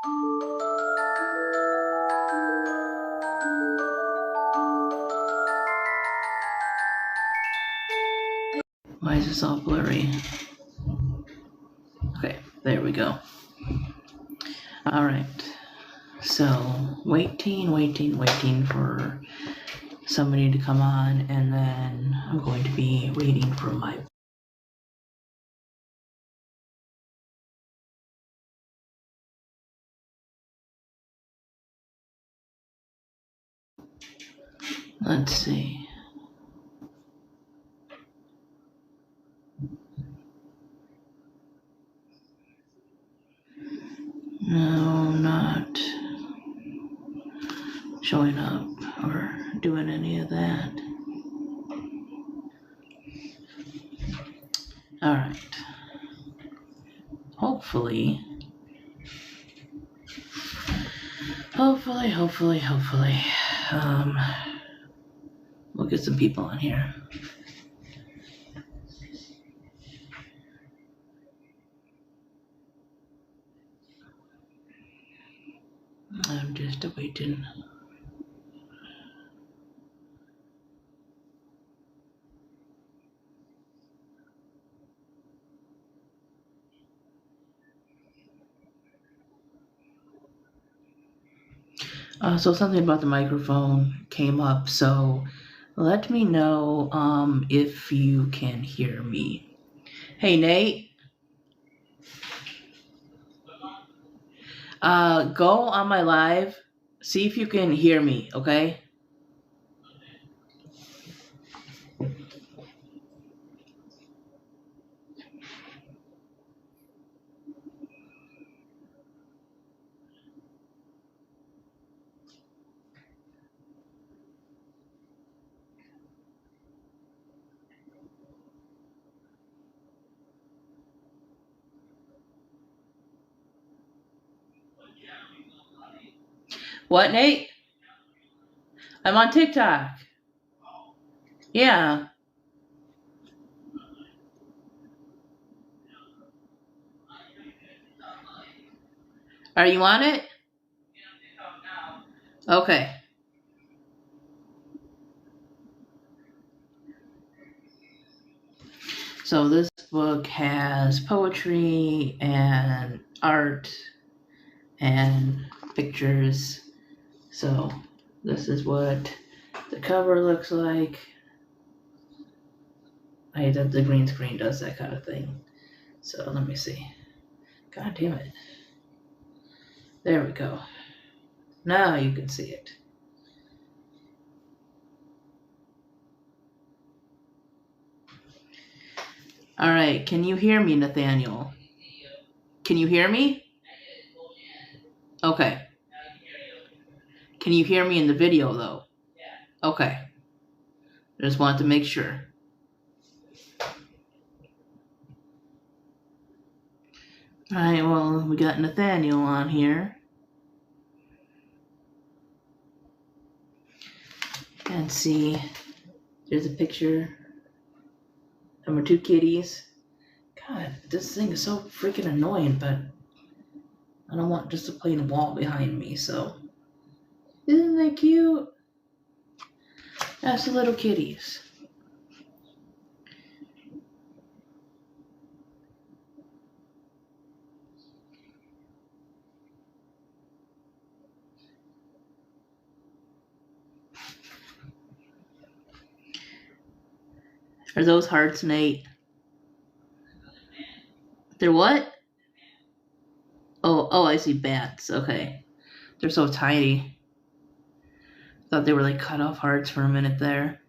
Why is this all blurry? Okay, there we go. All right. So waiting for somebody to come on, and then I'm going to be waiting for my. Let's see. No, not showing up or doing any of that. All right. Hopefully, we'll get some people on here. I'm just waiting. So something about the microphone came up, so let me know if you can hear me. Hey, Nate. Go on my live, see if you can hear me, okay? What, Nate? I'm on TikTok. Yeah. Are you on it? Okay. So this book has poetry and art and pictures. So this is what the cover looks like. The green screen does that kind of thing. So let me see. God damn it. There we go. Now you can see it. All right. Can you hear me, Nathaniel? Can you hear me? Okay. Can you hear me in the video, though? Yeah. Okay. I just wanted to make sure. All right. Well, we got Nathaniel on here. And see, there's a picture of my two kitties. God, this thing is so freaking annoying, but I don't want just a plain wall behind me, so. Isn't that cute? That's the little kitties. Are those hearts, Nate? They're what? Oh, I see bats. Okay. They're so tiny. Thought they were like cut off hearts for a minute there.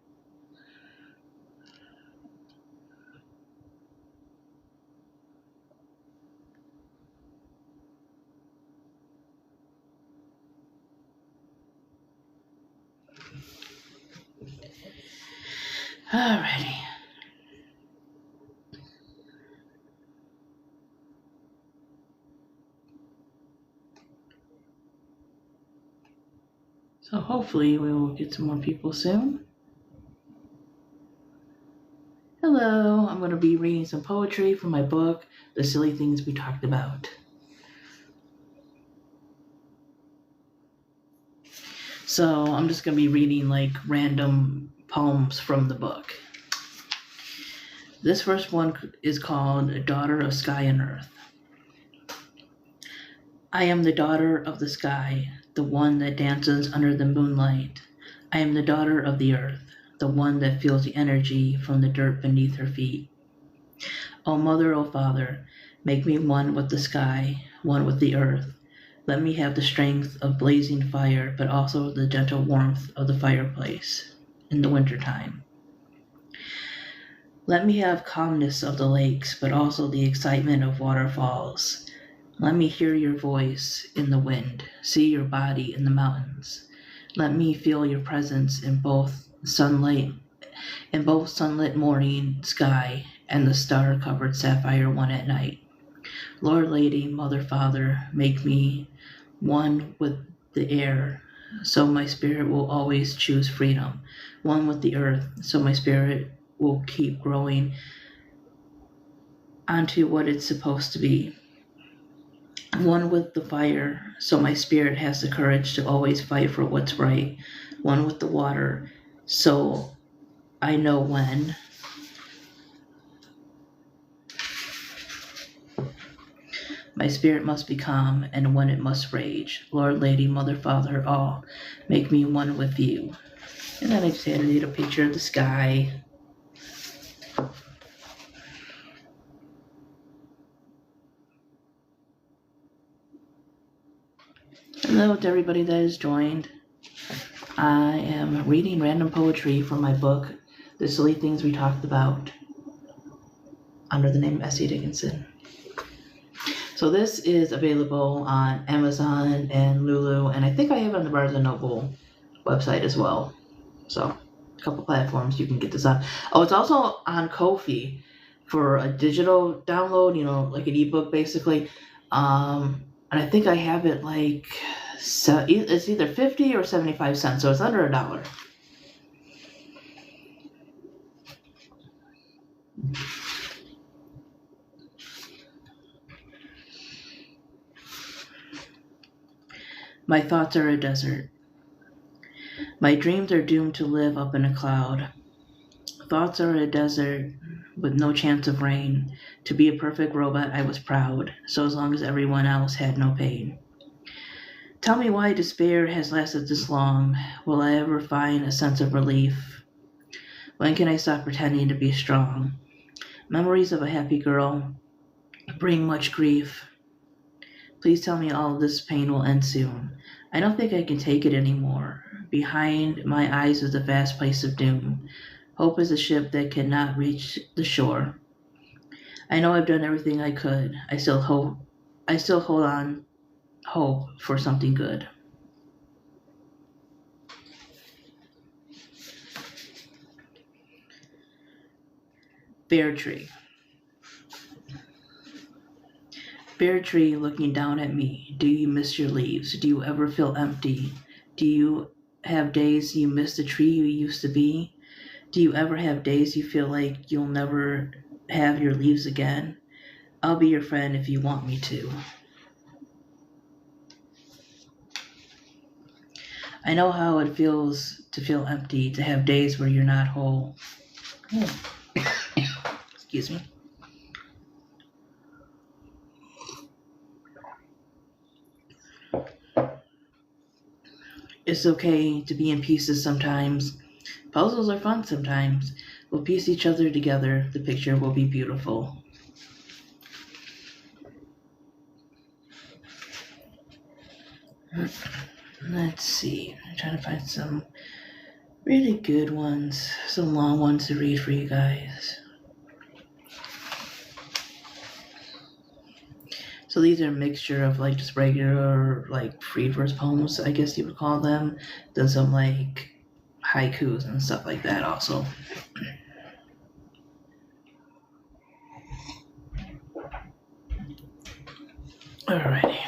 Alrighty. So hopefully we will get some more people soon. Hello, I'm going to be reading some poetry from my book, The Silly Things We Talked About. So I'm just going to be reading like random poems from the book. This first one is called Daughter of Sky and Earth. I am the daughter of the sky, the one that dances under the moonlight. I am the daughter of the earth, the one that feels the energy from the dirt beneath her feet. O mother, O father, make me one with the sky, one with the earth. Let me have the strength of blazing fire, but also the gentle warmth of the fireplace in the wintertime. Let me have calmness of the lakes, but also the excitement of waterfalls. Let me hear your voice in the wind, see your body in the mountains. Let me feel your presence in both sunlit morning sky and the star-covered sapphire one at night. Lord, Lady, Mother, Father, make me one with the air, so my spirit will always choose freedom. One with the earth, so my spirit will keep growing onto what it's supposed to be. One with the fire, so my spirit has the courage to always fight for what's right. One with the water, so I know when. My spirit must be calm, and when it must rage. Lord, Lady, Mother, Father, all, make me one with you. And then I just added a picture of the sky. Hello to everybody that has joined. I am reading random poetry from my book, The Silly Things We Talked About, under the name Essie Dickinson. So this is available on Amazon and Lulu, and I think I have it on the Barnes & Noble website as well. So a couple platforms you can get this on. Oh, it's also on Ko-fi for a digital download, like an ebook basically. And I think I have it like, so it's either 50 or 75 cents, so it's under $1. My thoughts are a desert. My dreams are doomed to live up in a cloud. Thoughts are a desert with no chance of rain. To be a perfect robot, I was proud, so as long as everyone else had no pain. Tell me why despair has lasted this long. Will I ever find a sense of relief? When can I stop pretending to be strong? Memories of a happy girl bring much grief. Please tell me all this pain will end soon. I don't think I can take it anymore. Behind my eyes is a vast place of doom. Hope is a ship that cannot reach the shore. I know I've done everything I could. I still hold on hope for something good. Bear tree. Bear tree looking down at me, do you miss your leaves? Do you ever feel empty? Do you have days you miss the tree you used to be? Do you ever have days you feel like you'll never have your leaves again? I'll be your friend if you want me to. I know how it feels to feel empty, to have days where you're not whole. Excuse me. It's okay to be in pieces sometimes. Puzzles are fun sometimes. We'll piece each other together. The picture will be beautiful. Let's see. I'm trying to find some really good ones, some long ones to read for you guys. So these are a mixture of like just regular like free verse poems, I guess you would call them. Then some like haikus and stuff like that also. Alrighty.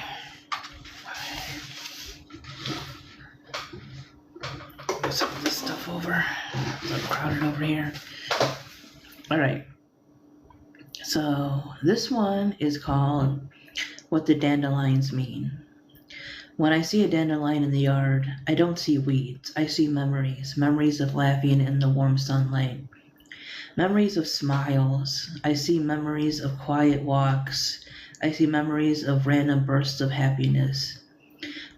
Get some of this stuff over. It's a little crowded over here. Alright. So this one is called What the Dandelions Mean. When I see a dandelion in the yard, I don't see weeds. I see memories. Memories of laughing in the warm sunlight. Memories of smiles. I see memories of quiet walks. I see memories of random bursts of happiness.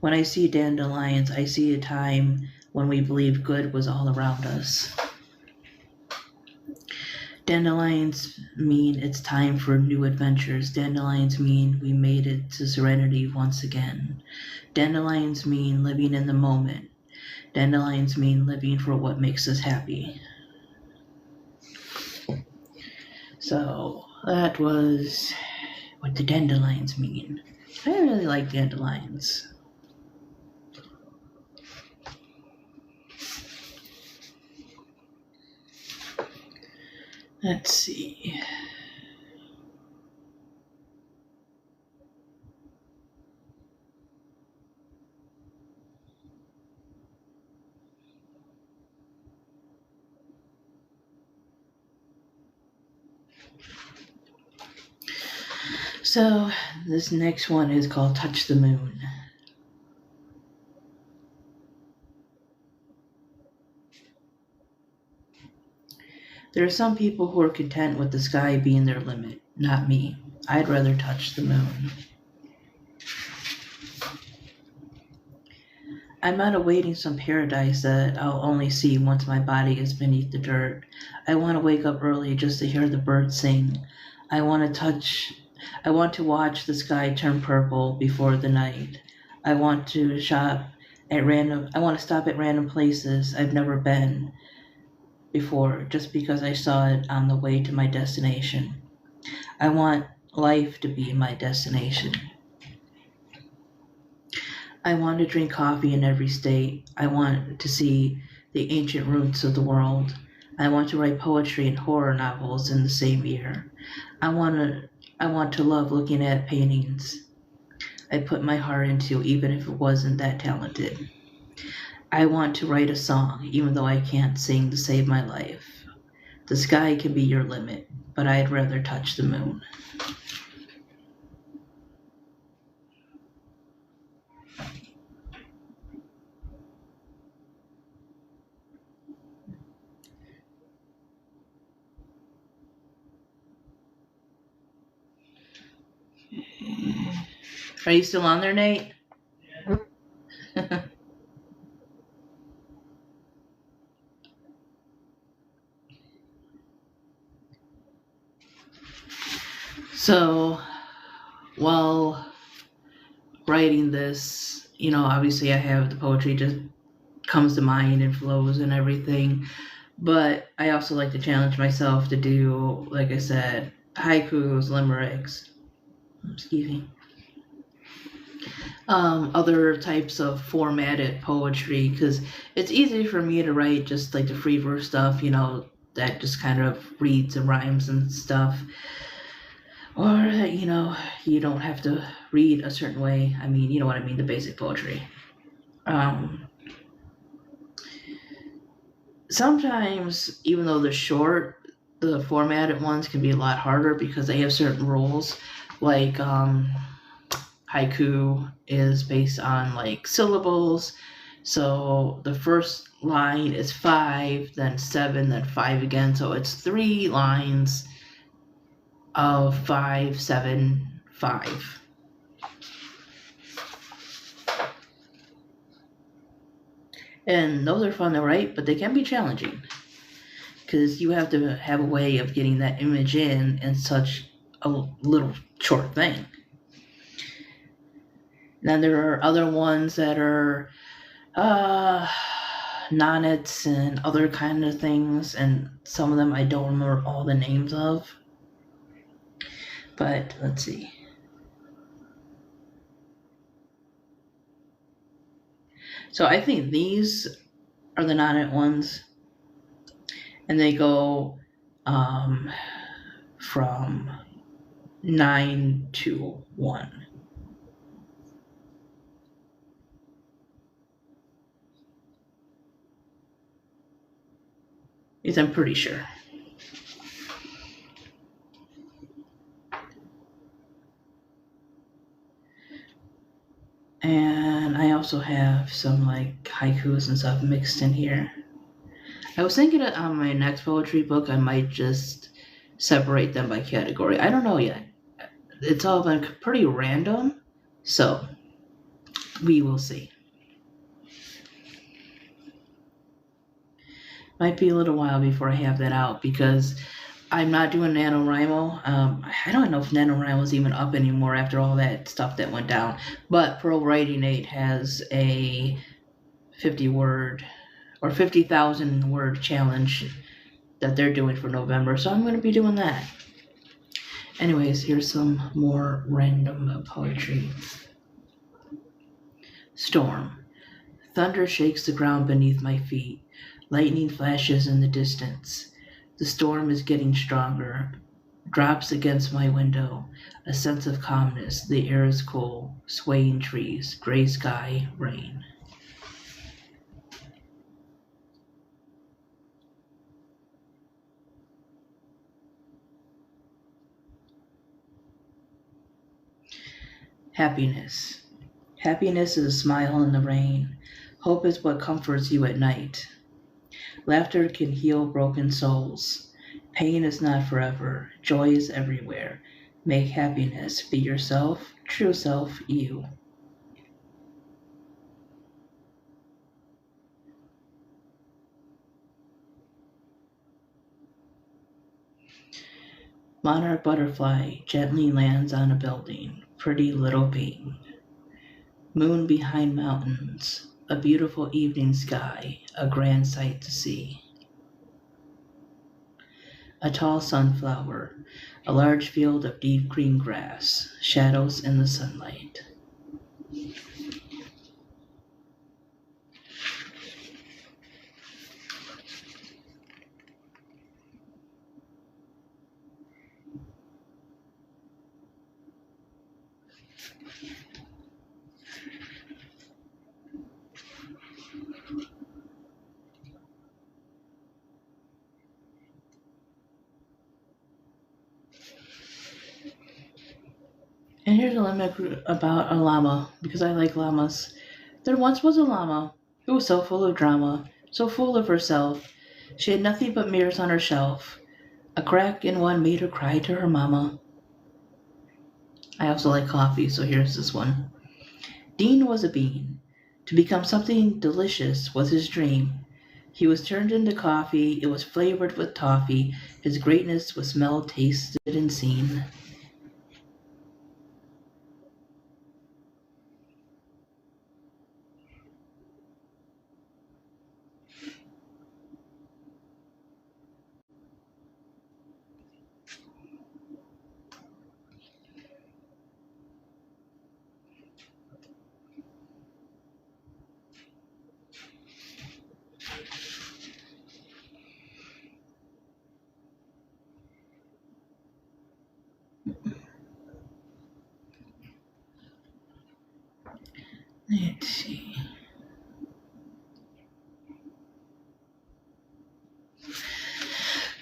When I see dandelions, I see a time when we believed good was all around us. Dandelions mean it's time for new adventures. Dandelions mean we made it to serenity once again. Dandelions mean living in the moment. Dandelions mean living for what makes us happy. So that was what the dandelions mean. I really like dandelions. Let's see. So this next one is called Touch the Moon. There are some people who are content with the sky being their limit. Not me. I'd rather touch the moon. I'm not awaiting some paradise that I'll only see once my body is beneath the dirt. I want to wake up early just to hear the birds sing. I want to watch the sky turn purple before the night. I want to stop at random places I've never been before just because I saw it on the way to my destination. I want life to be my destination. I want to drink coffee in every state. I want to see the ancient roots of the world. I want to write poetry and horror novels in the same year. I want to love looking at paintings I put my heart into, even if it wasn't that talented. I want to write a song, even though I can't sing to save my life. The sky can be your limit, but I'd rather touch the moon. Are you still on there, Nate? So, while writing this, obviously I have the poetry just comes to mind and flows and everything. But I also like to challenge myself to do, like I said, haikus, limericks, excuse me, other types of formatted poetry, because it's easy for me to write just like the free verse stuff, that just kind of reads and rhymes and stuff. Or, you don't have to read a certain way. I mean, you know what I mean, the basic poetry. Sometimes, even though they're short, the formatted ones can be a lot harder because they have certain rules. Like, haiku is based on like syllables. So the first line is 5, then 7, then 5 again. So it's 3 lines of 5, 7, 5. And those are fun to write, but they can be challenging because you have to have a way of getting that image in such a little short thing. Then there are other ones that are nonnets and other kind of things, and some of them I don't remember all the names of. But let's see. So I think these are the nonnet ones, and they go from 9 to 1. Yes, I'm pretty sure. And I also have some like haikus and stuff mixed in here. I was thinking that on my next poetry book, I might just separate them by category. I don't know yet. It's all been pretty random, so we will see. Might be a little while before I have that out because I'm not doing NaNoWriMo. I don't know if NaNoWriMo is even up anymore after all that stuff that went down. But Pro Writing Aid has a 50-word or 50,000 word challenge that they're doing for November, so I'm going to be doing that. Anyways, here's some more random poetry. Storm. Thunder shakes the ground beneath my feet. Lightning flashes in the distance. The storm is getting stronger. Drops against my window. A sense of calmness. The air is cool. Swaying trees. Gray sky. Rain. Happiness. Happiness is a smile in the rain. Hope is what comforts you at night. Laughter can heal broken souls. Pain is not forever. Joy is everywhere. Make happiness. Be yourself, true self, you. Monarch butterfly gently lands on a building. Pretty little being. Moon behind mountains. A beautiful evening sky. A grand sight to see. A tall sunflower. A large field of deep green grass. Shadows in the sunlight. And here's a limerick about a llama, because I like llamas. There once was a llama who was so full of drama, so full of herself. She had nothing but mirrors on her shelf. A crack in one made her cry to her mama. I also like coffee, so here's this one. Dean was a bean. To become something delicious was his dream. He was turned into coffee, it was flavored with toffee. His greatness was smelled, tasted, and seen. Let's see.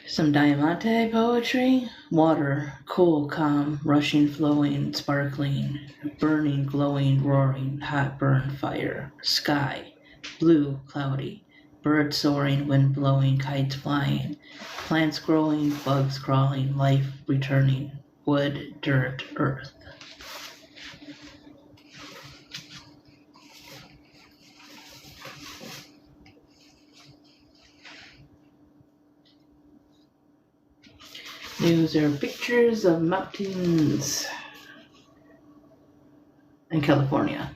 Some Diamante poetry. Water, cool, calm, rushing, flowing, sparkling, burning, glowing, roaring, hot burn, fire. Sky, blue, cloudy, birds soaring, wind blowing, kites flying, plants growing, bugs crawling, life returning, wood, dirt, earth. These are pictures of mountains in California.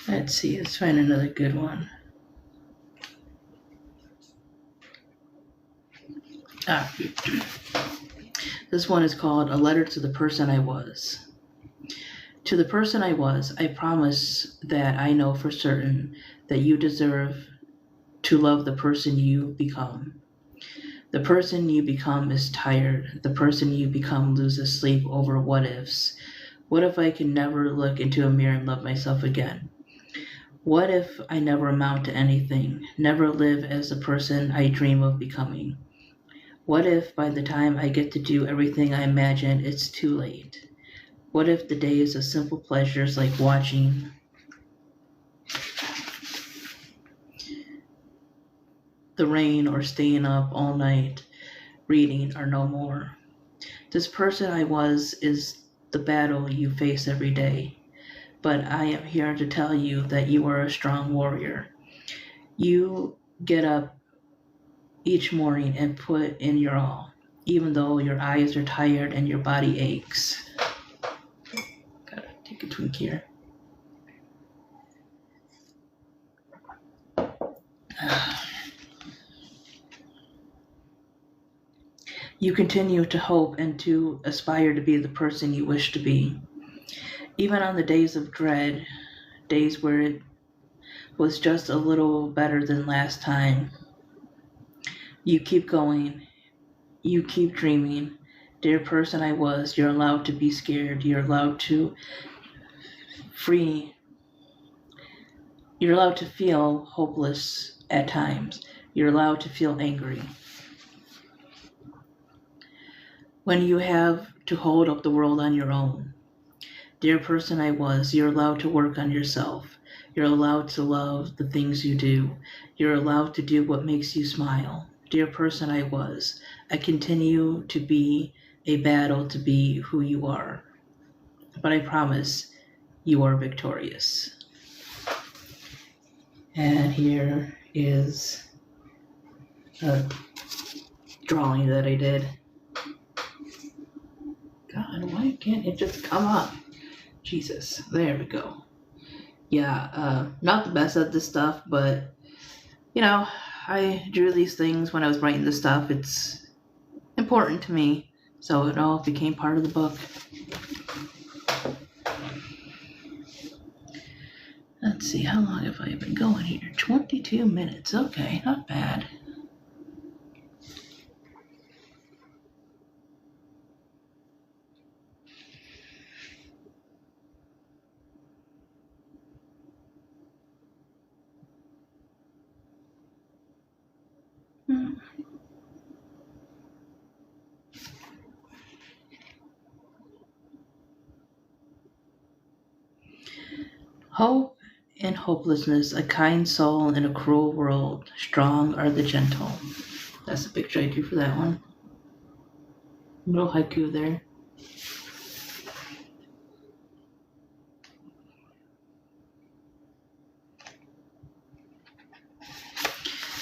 Let's see, let's find another good one. This one is called A Letter to the Person I Was. To the person I was, I promise that I know for certain that you deserve to love the person you become. The person you become is tired. The person you become loses sleep over what ifs. What if I can never look into a mirror and love myself again? What if I never amount to anything, never live as the person I dream of becoming? What if by the time I get to do everything I imagine, it's too late? What if the days of simple pleasures like watching the rain or staying up all night reading are no more? This person I was is the battle you face every day, but I am here to tell you that you are a strong warrior. You get up each morning and put in your all, even though your eyes are tired and your body aches. Gotta take a twink here. You continue to hope and to aspire to be the person you wish to be. Even on the days of dread, days where it was just a little better than last time, you keep going. You keep dreaming. Dear person I was, you're allowed to be scared. You're allowed to free. You're allowed to feel hopeless at times. You're allowed to feel angry. When you have to hold up the world on your own. Dear person I was, you're allowed to work on yourself. You're allowed to love the things you do. You're allowed to do what makes you smile. Dear person I was, I continue to be a battle to be who you are. But I promise you are victorious. And here is a drawing that I did. God, why can't it just come up? Jesus, there we go. Yeah, not the best at this stuff, but you know, I drew these things when I was writing this stuff. It's important to me, so it all became part of the book. Let's see, how long have I been going here? 22 minutes. Okay, not bad. Hope and hopelessness, a kind soul in a cruel world. Strong are the gentle. That's the picture I drew for that one. Little haiku there.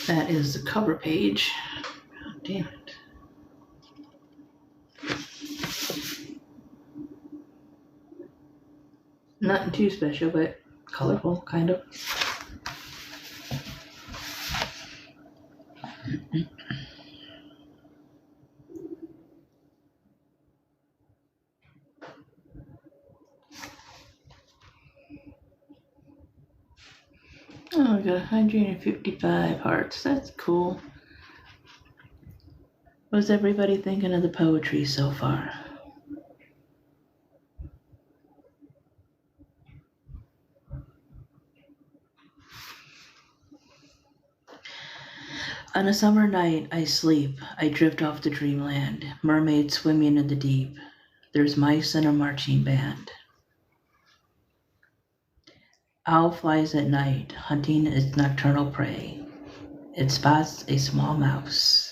That is the cover page. God damn it. Nothing too special, but colorful, kind of. Oh, we got 155 hearts. That's cool. What's everybody thinking of the poetry so far? On a summer night, I sleep. I drift off to dreamland. Mermaids swimming in the deep. There's mice in a marching band. Owl flies at night, hunting its nocturnal prey. It spots a small mouse.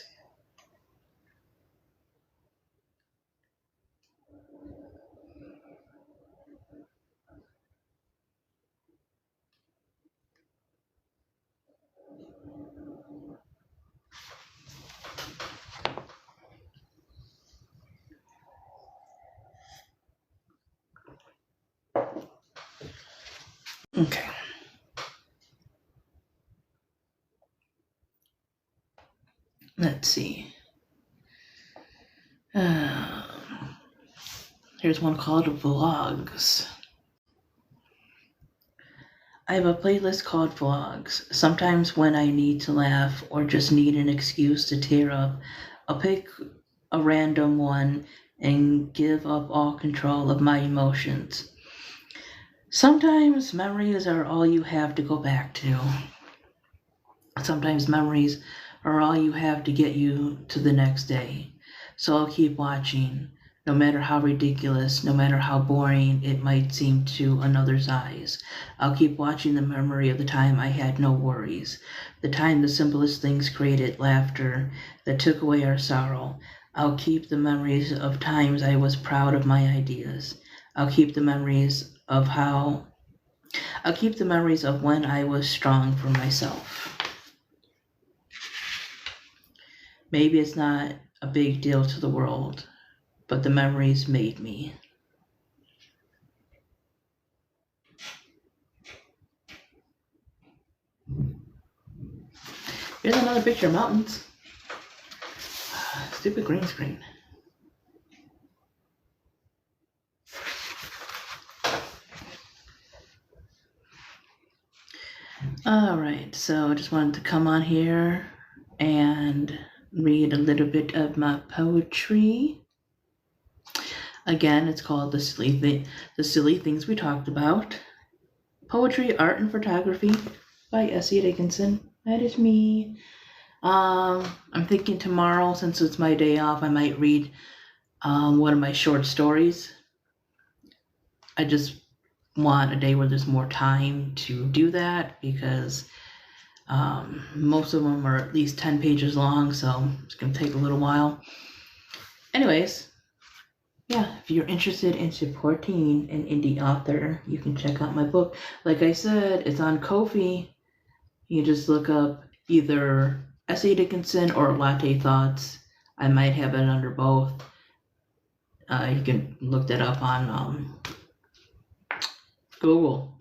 Okay. Let's see. Here's one called Vlogs. I have a playlist called Vlogs. Sometimes when I need to laugh or just need an excuse to tear up, I'll pick a random one and give up all control of my emotions. Sometimes memories are all you have to go back to. Sometimes memories are all you have to get you to the next day. So I'll keep watching, no matter how ridiculous, no matter how boring it might seem to another's eyes. I'll keep watching the memory of the time I had no worries, the time the simplest things created laughter that took away our sorrow. I'll keep the memories of times I was proud of my ideas. I'll keep the memories of when I was strong for myself. Maybe it's not a big deal to the world, but the memories made me. Here's another picture of mountains. Stupid green screen. Alright, so I just wanted to come on here and read a little bit of my poetry. Again, it's called The Silly Things We Talked About. Poetry, Art, and Photography by Essie Dickinson. That is me. I'm thinking tomorrow, since it's my day off, I might read one of my short stories. I just want a day where there's more time to do that, because most of them are at least 10 pages long, so it's going to take a little while. Anyways, yeah, if you're interested in supporting an indie author, you can check out my book. Like I said, it's on Ko-fi. You just look up either Essie Dickinson or Latte Thoughts. I might have it under both. You can look that up on Google.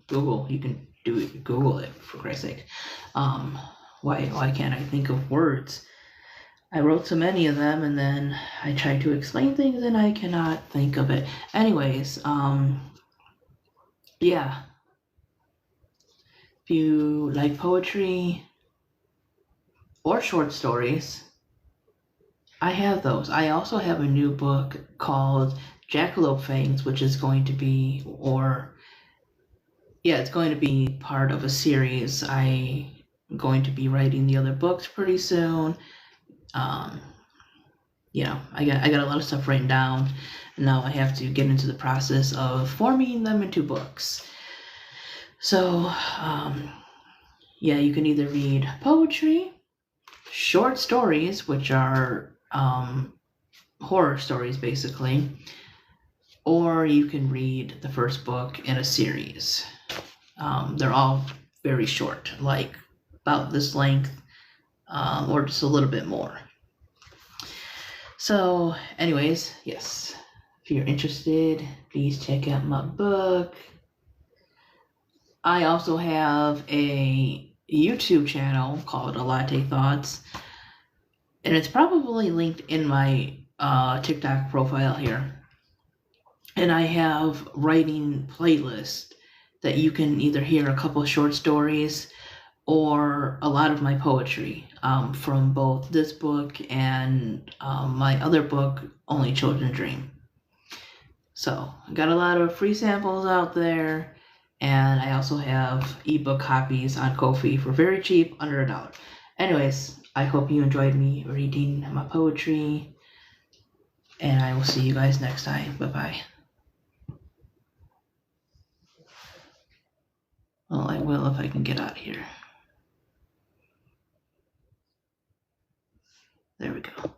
You can do it. Google it, for Christ's sake. Why can't I think of words? I wrote so many of them, and then I try to explain things and I cannot think of it. Anyways, yeah. If you like poetry or short stories, I have those. I also have a new book called Jackalope Fangs, which is going to be, it's going to be part of a series. I'm going to be writing the other books pretty soon. I got a lot of stuff written down, and now I have to get into the process of forming them into books. So, you can either read poetry, short stories, which are horror stories basically, or you can read the first book in a series. They're all very short, like about this length, or just a little bit more. So, anyways, yes, if you're interested, please check out my book. I also have a YouTube channel called Latte Thoughts, and it's probably linked in my TikTok profile here. And I have writing playlists that you can either hear a couple short stories or a lot of my poetry from both this book and my other book, Only Children Dream. So I got a lot of free samples out there, and I also have ebook copies on Ko-fi for very cheap, under $1. Anyways, I hope you enjoyed me reading my poetry, and I will see you guys next time. Bye-bye. Well, I will if I can get out of here. There we go.